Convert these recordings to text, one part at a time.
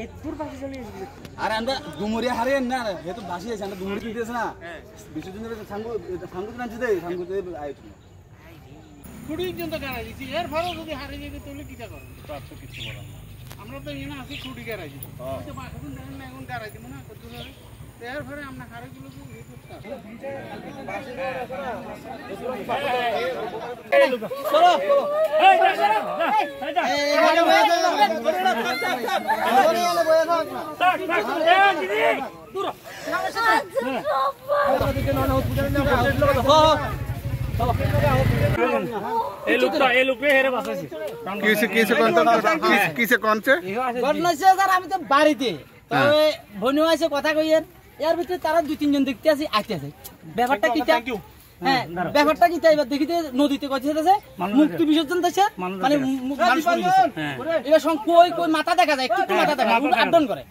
এতপুর বাসে চলে এসেছিল আরে আমরা ডুমুরিয়া হারিয়েন না হে তো বাসি আছে আমরা ডুমুরি কিনতেছ না বিশ্বজনের সাঙ্গু সাঙ্গু নাচি দেই সাঙ্গু দেই আইতো কুড়ি জন তো গাড়াই দিছি এর ভাড়া যদি হারিয়ে যাবে তাহলে কিটা করব তো আর তো কিছু করার না আমরা তো এনে আছি কুড়ি গাড়াই দিছি তো বাসুন দেন না এখন গাড়াই দিব না কত ধরে এর ভাড়া আমরা হারিয়ে গেল কি করতে চলো আমি তো বাড়িতে বনু আছে কথা কইয়ের এর ভিতরে তারা 2-3 জন দেখতে আসি আইতেছে ব্যাপারটা কিটা হ্যাঁ ব্যাপারটা কিটা এবার দেখিতে নদীতে কইতেছে মুক্তি বিসর্জন দিচ্ছে মানে এবার কই কই মাথা দেখা যায় একটু মাথা দেখা যায় আপডাউন করে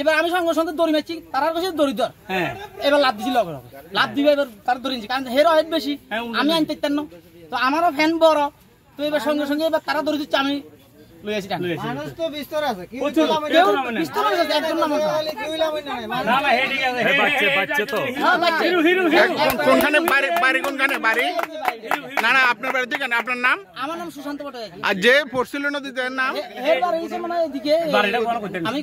এবার আমি সঙ্গে সঙ্গে দড়ি মারছি তারা কাছে দড়ি ধর এবার লাভ দিছি লগে লাভ দিবে এবার তার দড়ি নিছি কারণ হেরো হেড বেশি আমি আনতে পারতাম না তো আমারও ফ্যান বড় তো এবার সঙ্গে সঙ্গে এবার তারা দড়ি দিচ্ছে আমি লই আসি মানুষ তো বিস্তর আছে কি বিস্তর আছে একজন নাম না না হে ঠিক আছে হে বাচ্চা তো হ্যাঁ বাচ্চা হিরো হিরো কোনখানে বাড়ি কোনখানে বাড়ি না না আপনার বাড়ি থেকে আপনার নাম আমার নাম সুশান্ত ভট্টাচার্য আর যে পড়ছিল নদীতে নাম এর বাড়ি হইছে মানে এদিকে বাড়িটা কোন কইতেন আমি